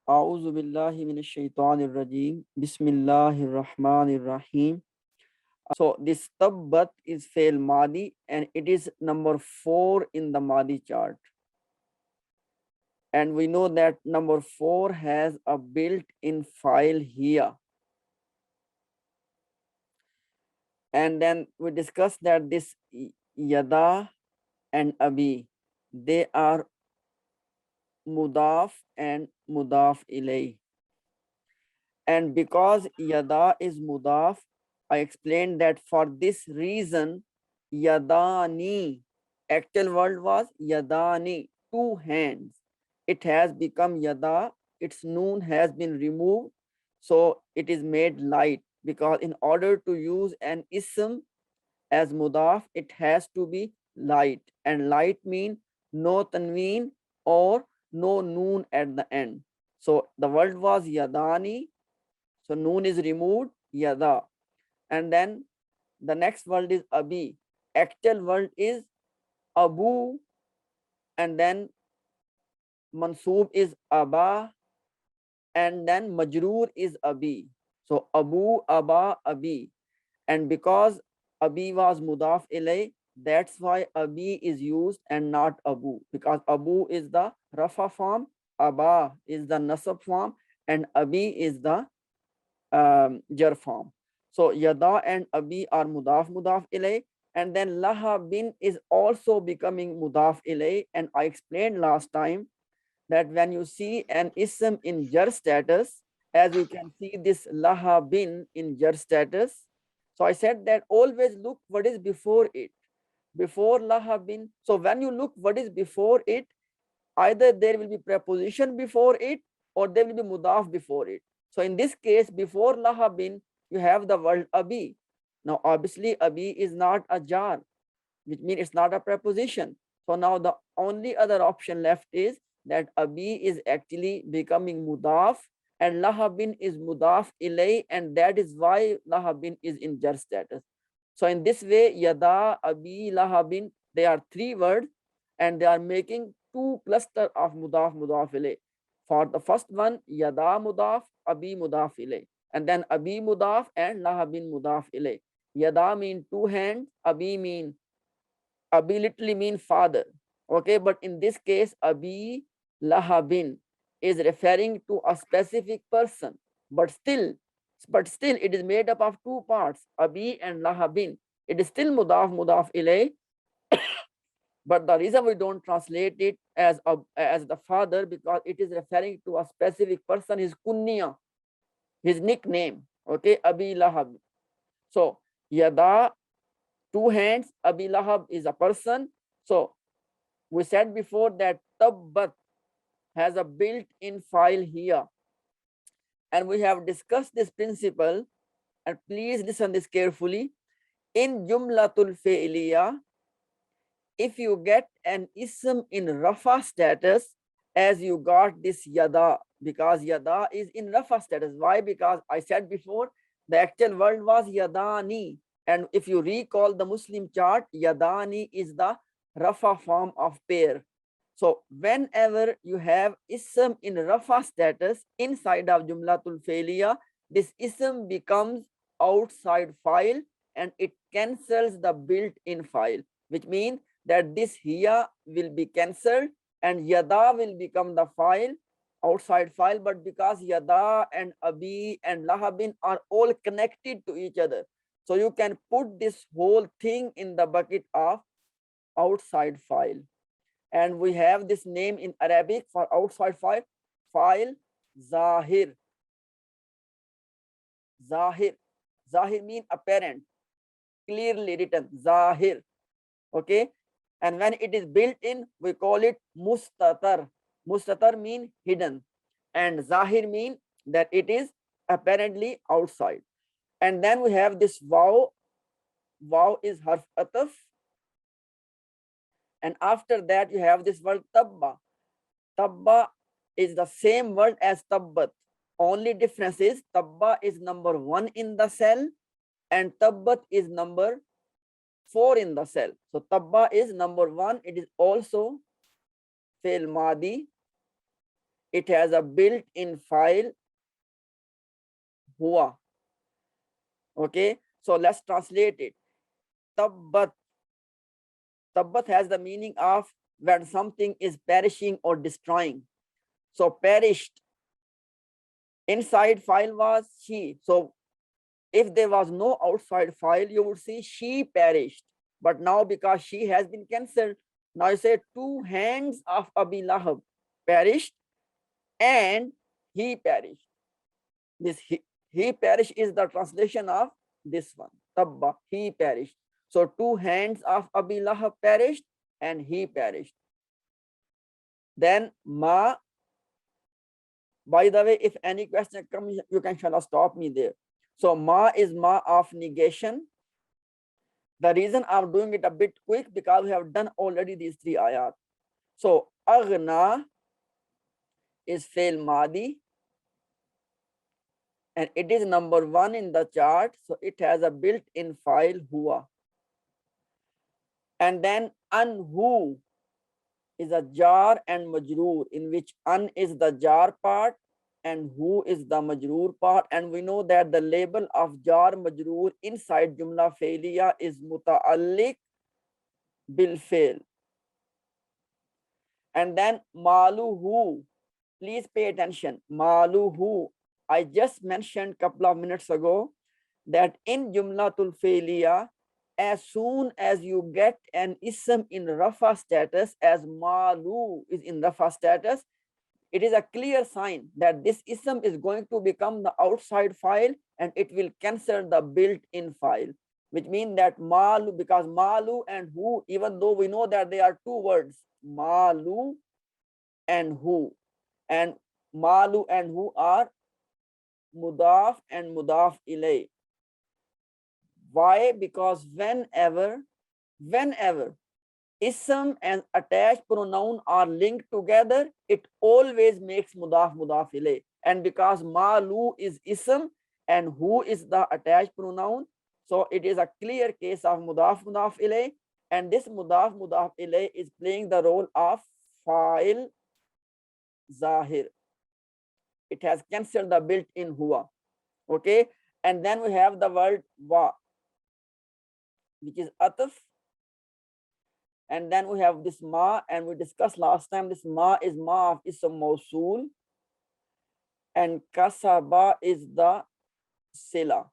A'udhu billahi minash shaitanir rajim. Bismillahir rahmanir rahim. So this tabbat is fail madi and it is number 4 in the madi chart. And we know that number 4 has a built-in file here. And then we discussed that this yada and abi, they are mudaf and mudaf ilay. And because yada is mudaf, I explained that for this reason, yadani, actual word was yadani, two hands. It has become yada, its noon has been removed, so it is made light, because in order to use an ism as mudaf, it has to be light, and light means no tanween or no noon at the end. So the word was yadani, so noon is removed, yada. And then the next word is abi. Actual word is abu, and then mansoob is aba, and then majroor is abi. So abu, aba, abi. And because abi was mudaf ilay, that's why abi is used and not abu, because abu is the rafa form, aba is the nasab form, and abi is the jar form. So yada and abi are mudaf ilay, and then laha bin is also becoming mudaf ilay. And I explained last time that when you see an ism in jar status, as you can see this laha bin in jar status, so I said that always look what is before it, before laha bin. So when you look what is before it, either there will be preposition before it or there will be mudaf before it. So in this case, before laha bin, you have the word abi. Now obviously abi is not a jar, which means it's not a preposition. So now the only other option left is that abi is actually becoming mudaf and laha bin is mudaf ilay, and that is why laha bin is in jar status. So in this way, yada, abi, laha bin, they are three words and they are making two cluster of mudaf ilay. For the first one, yada mudaf, abi mudaf ilay, and then abi mudaf and laha bin mudaf ilay. Yada mean two hands, abi literally mean father. Okay, but in this case, abi laha bin is referring to a specific person, but still it is made up of two parts, abi and laha bin. It is still mudaf ilay, but the reason we don't translate it as the father, because it is referring to a specific person, his kunya, his nickname. Okay, abi lahab. So yada, two hands, abi lahab is a person. So we said before that tabbat has a built-in file here, and we have discussed this principle. And please listen this carefully. In jumlatul fi'liya, if you get an ism in rafa status, as you got this yada, because yada is in rafa status. Why? Because I said before the actual word was yadani, and if you recall the Muslim chart, yadani is the rafa form of pair. So whenever you have ism in rafa status inside of jumlatul fi'liya, this ism becomes outside file and it cancels the built-in file, which means that this here will be cancelled and yada will become the file, outside file. But because yada and abi and lahabin are all connected to each other, so you can put this whole thing in the bucket of outside file. And we have this name in Arabic for outside file zahir. Zahir means apparent, clearly written, zahir. Okay, and when it is built in, we call it mustatar. Mustatar means hidden, and zahir mean that it is apparently outside. And then we have this waw. Waw is harf ataf, and after that you have this word tabba. Tabba is the same word as tabbat. Only difference is tabba is number 1 in the cell and tabbat is number 4 in the cell. So tabba is number 1. It is also fail madi. it has a built-in file huwa. Okay, so let's translate it. Tabbat. Tabbat has the meaning of when something is perishing or destroying. So perished. Inside file was she. So if there was no outside file, you would see she perished. But now because she has been cancelled, now you say two hands of Abi Lahab perished and he perished. This he perished is the translation of this one. Tabba, he perished. So two hands of Abi Lahab perished and he perished. Then ma, by the way, if any question comes, you can stop me there. So ma is ma of negation. The reason I'm doing it a bit quick because we have done already these three ayat. So aghna is fail madi and it is number 1 in the chart. So it has a built-in file huwa. And then anhu is a jar and majroor, in which an is the jar part and who is the majroor part. And we know that the label of jar majroor inside jumla failiya is muta'alliq bil fail. And then maluhu, please pay attention. Maluhu, I just mentioned a couple of minutes ago that in jumlatul failiya, as soon as you get an ism in rafa status, as malu is in rafa status, it is a clear sign that this ism is going to become the outside file and it will cancel the built-in file, which means that malu, because malu and who, even though we know that they are two words, malu and who, and malu and who are mudaf and mudaf ilay. Why? Because whenever ism and attached pronoun are linked together, it always makes mudaf mudaf ilay. And because malu is ism and who is the attached pronoun, so it is a clear case of mudaf mudaf ilay. And this mudaf mudaf ilay is playing the role of fa'il zahir. It has cancelled the built-in huwa. Okay, and then we have the word wa, which is ataf. And then we have this ma, and we discussed last time this ma is ma of ism mawsool, and kasaba is the sila.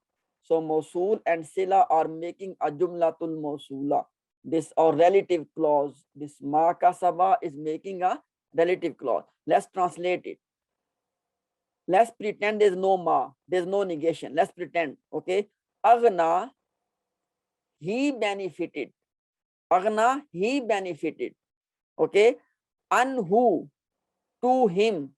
So mawsool and sila are making a jumlatul mawsoola, this or relative clause. This ma kasaba is making a relative clause. Let's translate it. Let's pretend there's no ma, there's no negation. Let's pretend. Okay, aghna, he benefited. Aghna, he benefited. Okay, anhu, to him.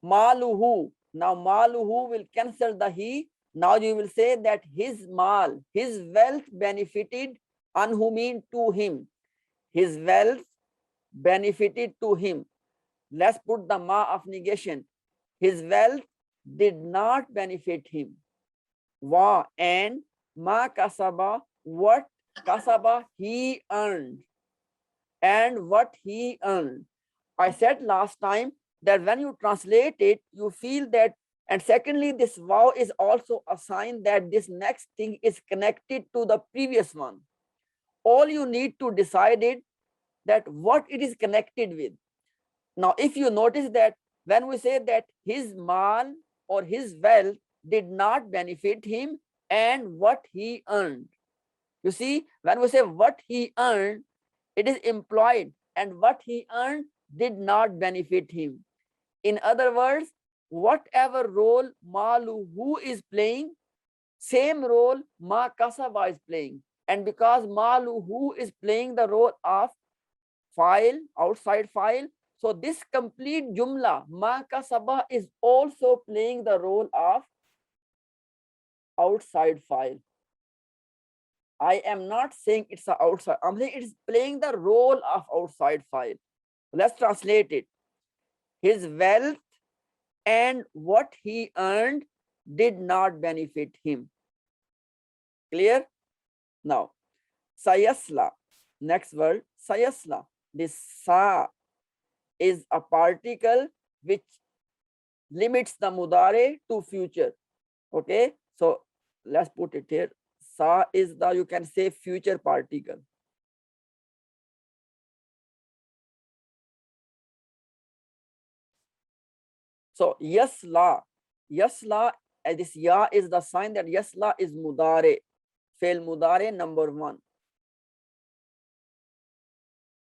Maluhu, now maluhu will cancel the he. Now you will say that his mal, his wealth benefited. Anhu mean to him. His wealth benefited to him. Let's put the ma of negation. His wealth did not benefit him. Wa, and ma kasaba, what kasaba he earned. And what he earned. I said last time that when you translate it, you feel that, and secondly, this wow is also a sign that this next thing is connected to the previous one. All you need to decide it that what it is connected with. Now, if you notice that when we say that his mal or his wealth did not benefit him and what he earned. You see, when we say what he earned, it is implied, and what he earned did not benefit him. In other words, whatever role maluhu is playing, same role ma kasaba is playing. And because maluhu is playing the role of file, outside file, so this complete jumla, ma kasaba, is also playing the role of outside file. I am not saying it's an outside, I'm saying it's playing the role of outside file. Let's translate it. His wealth and what he earned did not benefit him. Clear? Now, sayasla, next word, sayasla. This sa is a particle which limits the mudare to future. Okay, so let's put it here. Sa is the, you can say, future particle. So yasla, this ya is the sign that yasla is mudare, fail mudare number 1.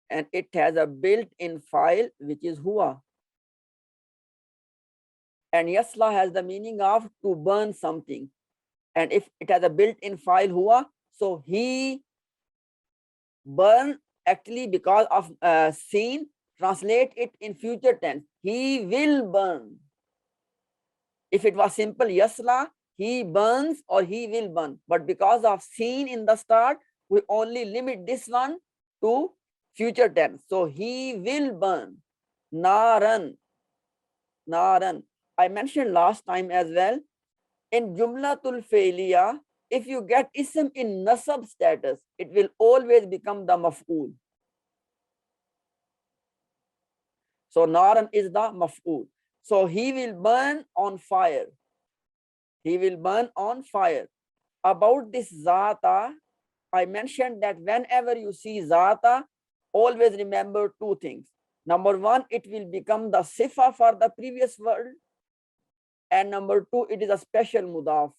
And it has a built-in file which is huwa. And yasla has the meaning of to burn something. And if it has a built-in file huwa, so he burn, actually because of seen, translate it in future tense. He will burn. If it was simple yasla, he burns or he will burn. But because of seen in the start, we only limit this one to future tense. So he will burn. Naran. Naran. I mentioned last time as well. In Jumlatul Failiya, if you get ism in nasab status, it will always become the maf'ul. So Naran is the maf'ul. So he will burn on fire. He will burn on fire. About this zata, I mentioned that whenever you see zata, always remember 2 things. Number 1, it will become the sifa for the previous word. And number 2, it is a special mudaf.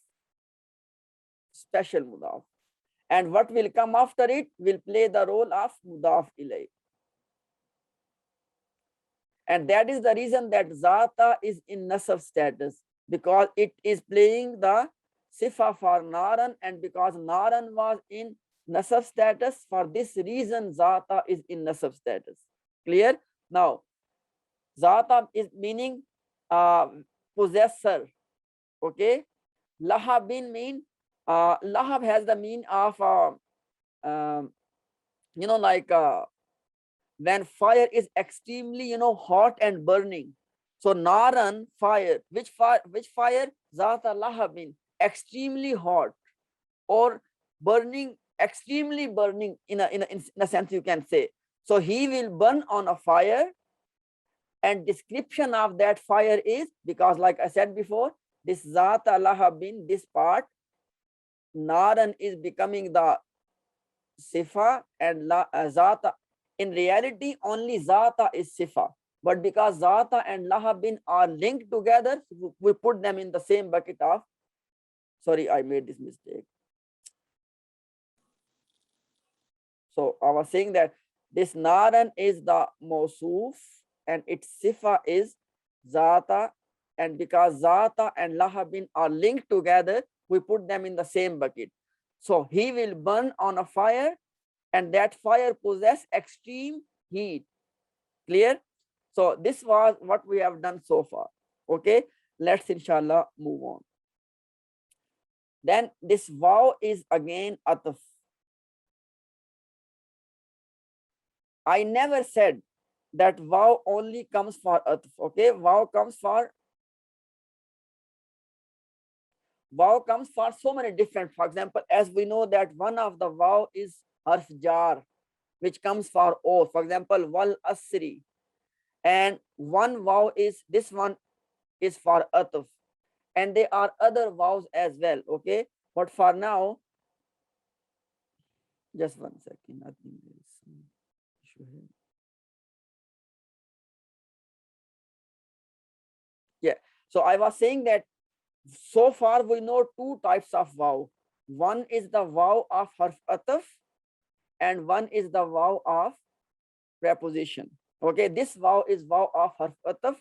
Special mudaf. And what will come after it will play the role of mudaf ilay. And that is the reason that zata is in nasab status, because it is playing the sifa for naran, and because naran was in nasab status, for this reason zata is in nasab status. Clear? Now, zata is meaning possessor. Okay? Lahabin mean, lahab has the mean of, like when fire is extremely, hot and burning. So naran, fire. Which fire? Zata lahabin, extremely hot or burning, extremely burning in a sense you can say. So he will burn on a fire, and description of that fire is, because like I said before, this zata lahabin, this part, naran is becoming the sifa, and zata, in reality only zata is sifa, but because zata and lahabin are linked together, we put them in the same bucket of, sorry, I made this mistake. So I was saying that this naran is the mawsuf and its sifa is zata, and because zata and lahabin are linked together, we put them in the same bucket. So he will burn on a fire, and that fire possess extreme heat. Clear? So this was what we have done so far. Okay, let's inshallah move on. Then this vow is again ataf. I never said that vow only comes for ataf. Okay, vow comes for so many different. For example, as we know that one of the vow is harf jar, which comes for o. For example, wal asri. And one vow is, this one is for ataf. And there are other vows as well. Okay, but for now, just 1 second. I think there is some issue here. Yeah. So I was saying that so far we know 2 types of vow. One is the vow of harf ataf, and one is the vow of preposition. Okay, this vow is vow of harf ataf.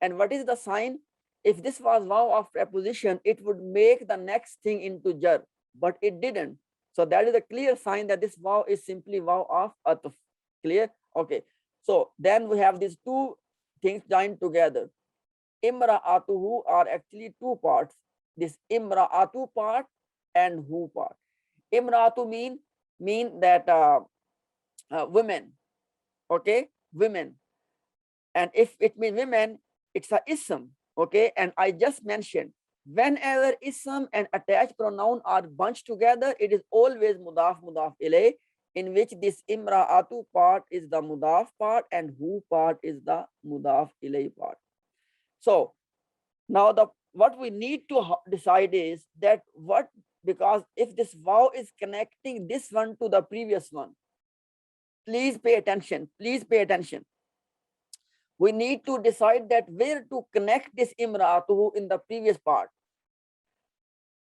And what is the sign? If this was vow of preposition, it would make the next thing into jar, but it didn't. So that is a clear sign that this vow is simply vow of ataf. Clear? Okay. So then we have these 2 things joined together. Imra'atuhu are actually 2 parts. This imra'atu part and hu part. Imra'atu mean that women. Okay, women. And if it means women, it's a ism. Okay, and I just mentioned whenever ism and attached pronoun are bunched together, it is always mudaf ilay, in which this imra'atu part is the mudaf part and hu part is the mudaf ilay part. So now what we need to decide is that because if this vow is connecting this one to the previous one, please pay attention, please pay attention. We need to decide that where to connect this imra'atuhu in the previous part.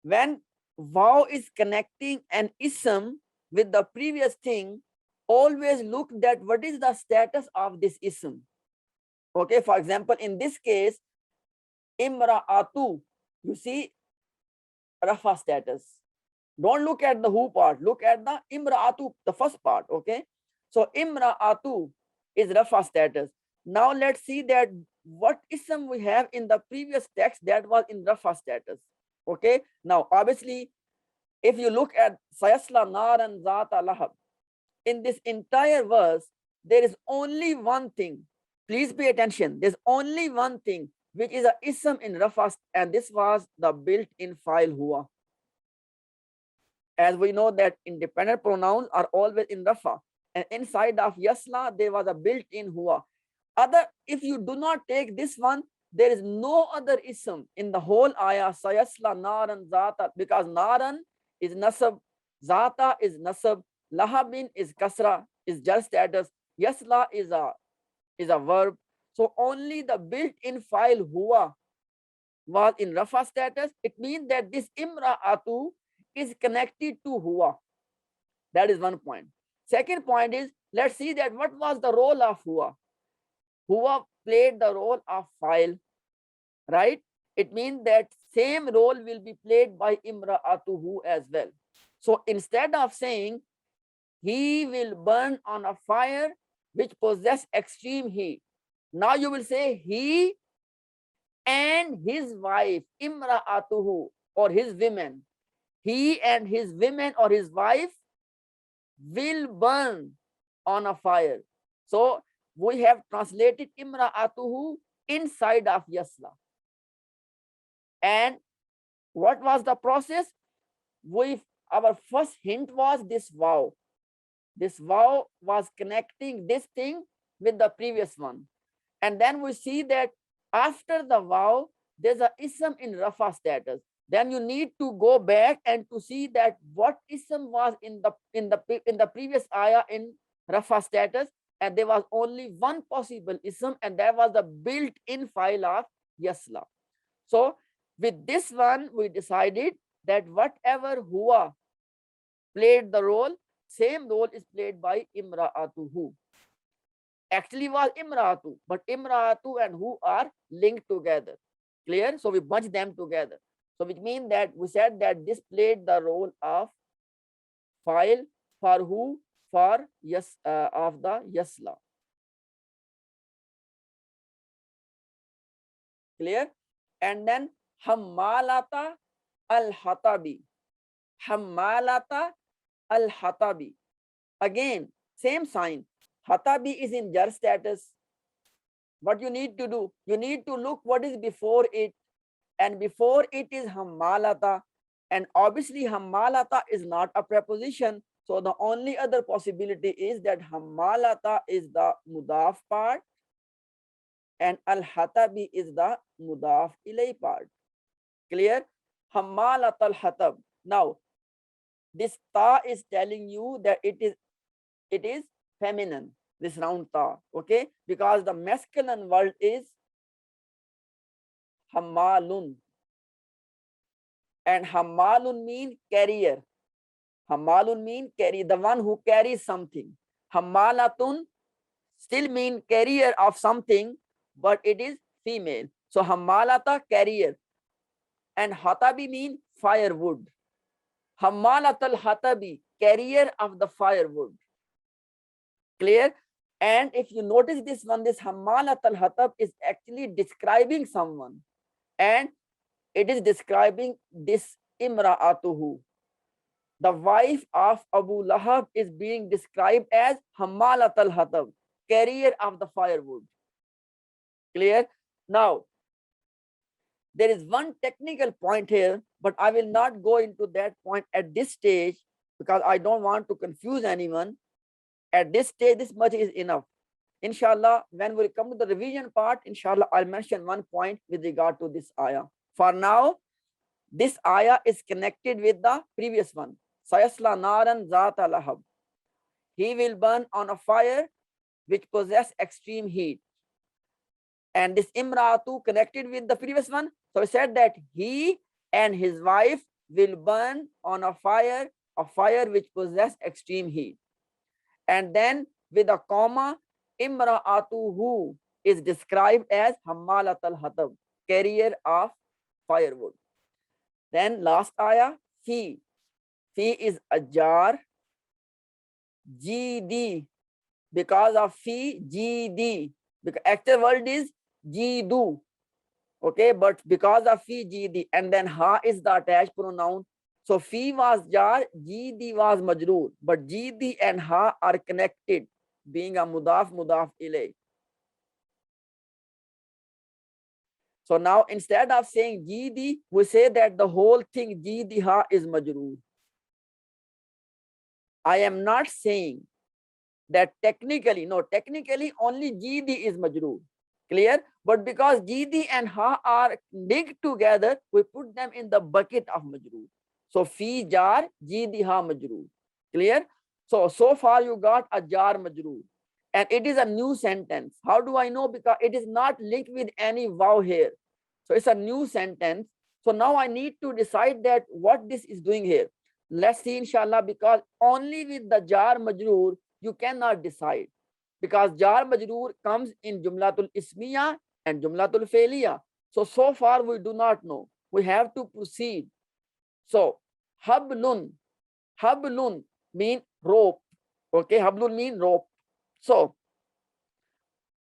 When vow is connecting an ism with the previous thing, always look that what is the status of this ism. Okay, for example, in this case, imra'atu, you see rafa status. Don't look at the who part, look at the imra'atu, the first part. Okay, so imra'atu is rafa status. Now let's see that what ism we have in the previous text that was in rafa status. Okay, now obviously if you look at sayasla naran zata lahab, in this entire verse there is only one thing, please pay attention, there's only one thing which is a ism in rafa, and this was the built-in file huwa. As we know that independent pronouns are always in rafa, and inside of yasla there was a built-in huwa. If you do not take this one, there is no other ism in the whole ayah, sayasla naran zata, because naran is nasab, zata is nasab, lahabin is kasra, is jar status, yasla is a verb. So only the built-in file huwa was in rafa status. It means that this imra'atu is connected to huwa. That is one point. Second point is, let's see that what was the role of huwa. Huwa played the role of file, right? It means that same role will be played by imra'atuhu as well. So instead of saying he will burn on a fire which possess extreme heat, now you will say he and his wife, imra'atuhu, or his women. He and his women or his wife will burn on a fire. So we have translated imra'atuhu inside of yasla. And what was the process? Our first hint was this vow. This vow was connecting this thing with the previous one. And then we see that after the vow, there's a ism in rafa status. Then you need to go back and to see that what ism was in the previous ayah in rafa status, and there was only one possible ism, and that was the built-in file of yasla. So with this one, we decided that whatever huwa played the role, same role is played by imra'atuhu. Actually was imra'atu, but imra'atu and hu are linked together. Clear? So we bunch them together. So which means that we said that this played the role of file for who, for yes, of the yasla. Clear? And then hammalata al-hatabi. Hammalata al-hatabi. Again, same sign. Hatabi is in jar status. What you need to do, you need to look what is before it, and before it is hammalata, and obviously hammalata is not a preposition, so the only other possibility is that hammalata is the mudaf part and al-hatabi is the mudaf ilay part. Clear? Hammalat al-hatab. Now this ta is telling you that it is feminine, this round ta, okay, because the masculine word is hammalun, and hammalun mean carrier. Hammalun mean carry, the one who carries something. Hammalatun still mean carrier of something, but it is female. So hammalata, carrier, and hatabi mean firewood. Hammalatul hatabi, carrier of the firewood. Clear? And if you notice this one, this hammalatul hatab is actually describing someone, and it is describing this imra'atuhu. The wife of Abu Lahab is being described as hammalatul hatab, carrier of the firewood. Clear? Now, there is one technical point here, but I will not go into that point at this stage because I don't want to confuse anyone. At this stage, this much is enough. Inshallah, when we come to the revision part, inshallah, I'll mention one point with regard to this ayah. For now, this ayah is connected with the previous one. Sayasla naran zata lahab. He will burn on a fire which possess extreme heat. And this imratu connected with the previous one. So he said that he and his wife will burn on a fire which possess extreme heat. And then with a comma, imra'atuhu is described as hammalat al-hatab, carrier of firewood. Then last ayah, fi is a jar, gd, because of fi, gd, because actual word is jidu, okay, but because of fi, gd, and then ha is the attached pronoun. So fi was jar, gd was majroor, but gd and ha are connected, being a mudaf ilay. So now instead of saying gd, we say that the whole thing gd ha is majroor. I am not saying that technically, no, technically only gd is majroor. Clear? But because gd and ha are linked together, we put them in the bucket of majroor. So fi jar, gd ha majroor. Clear? So far you got a jar majroor. And it is a new sentence. How do I know? Because it is not linked with any wow here. So it's a new sentence. So now I need to decide that what this is doing here. Let's see, inshallah, because only with the jar majroor you cannot decide. Because jar majroor comes in jumlatul ismiya and jumlatul fe'liya. So far we do not know. We have to proceed. So hablun mean rope. Okay, hablun mean rope. So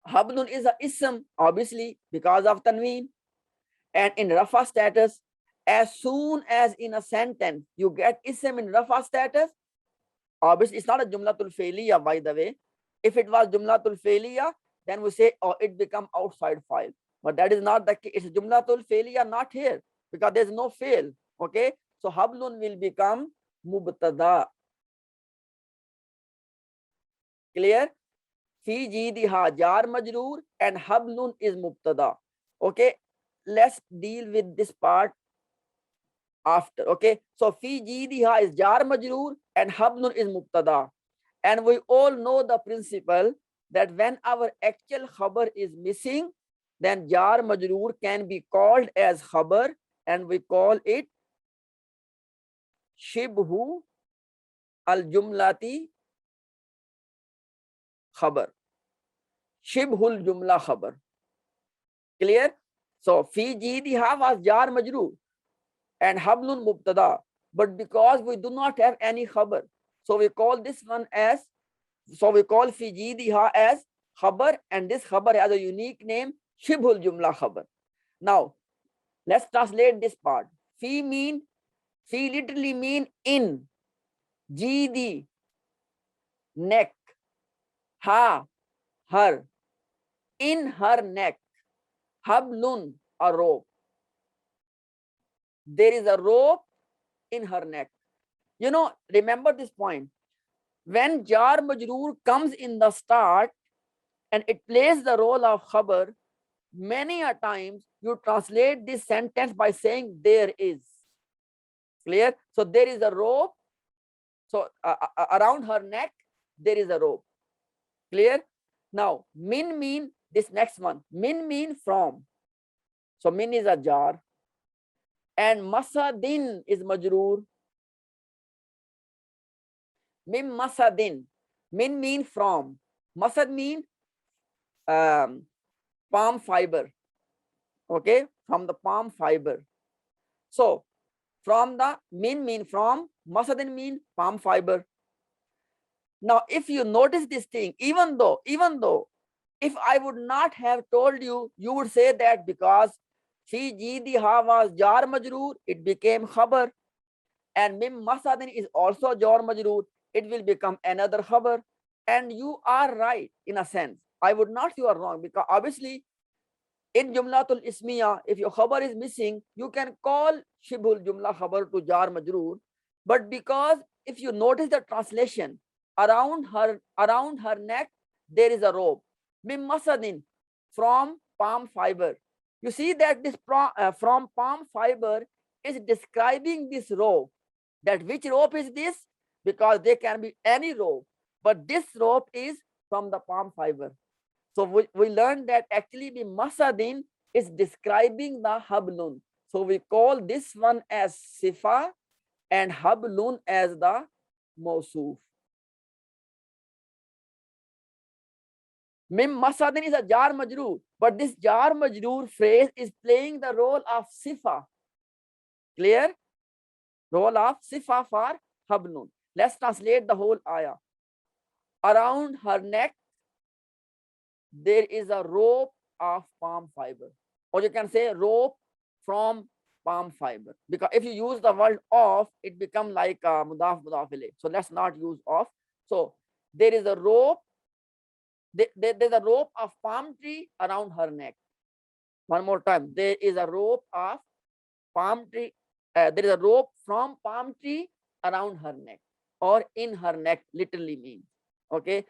hablun is a ism, obviously, because of tanween. And in rafa status, as soon as in a sentence you get ism in rafa status, obviously it's not a jumlatul fe'liya, by the way. If it was jumlatul fe'liya, then we say, oh, it become outside file. But that is not the case. It's jumlatul fe'liya, not here, because there's no fail. Okay, so hablun will become mubtada. Clear? Fi jidiha jar majroor and hablun is mubtada. Okay, let's deal with this part after. Okay, so fi jidiha is jar majroor and hablun is mubtada. And we all know the principle that when our actual khabar is missing, then jar majroor can be called as khabar, and we call it shibhu al jumlati khabar. Shibhul jumla khabar. Clear? So fi jidiha was jar majroor and hablun mubtada. But because we do not have any khabar, so we call this one as, so we call fi jidiha as khabar, and this khabar has a unique name, shibhul jumla khabar. Now let's translate this part. Fi literally mean in, jidi neck, ha her, in her neck, hablun a rope. There is a rope in her neck. You know, remember this point. When jar majroor comes in the start and it plays the role of khabar, many a times you translate this sentence by saying there is. Clear? So there is a rope. So around her neck, there is a rope. Clear? Now, min mean, this next one, min mean from. So min is a jar. And masadin is majroor. Min masadin. Min mean from. Masad mean palm fiber. Okay, from the palm fiber. So from the min mean from, masadin mean palm fiber. Now if you notice this thing, even though if I would not have told you, you would say that because fi jidiha was jar majroor, it became khabar, and mim masadin is also jar majroor, it will become another khabar. And you are right in a sense. I would not say you are wrong, because obviously in jumlatul ismiya, if your khabar is missing, you can call shibhul jumla khabar to jar majroor. But because if you notice the translation, around her neck there is a rope. Min masadin, from palm fiber. You see that this from palm fiber is describing this rope. That which rope is this? Because there can be any rope, but this rope is from the palm fiber. So we learned that actually the masadin is describing the hablun. So we call this one as sifa and hablun as the mawsuf. Mim masadin is a jar majroor, but this jar majroor phrase is playing the role of sifa. Clear? Role of sifa for hablun. Let's translate the whole ayah. Around her neck, there is a rope of palm fiber. Or you can say rope from palm fiber. Because if you use the word of, it becomes like mudaf mudaf ilayh. So let's not use of. So there is a rope. There's a rope of palm tree around her neck. One more time. There is a rope of palm tree. There is a rope from palm tree around her neck or in her neck, literally means. Okay.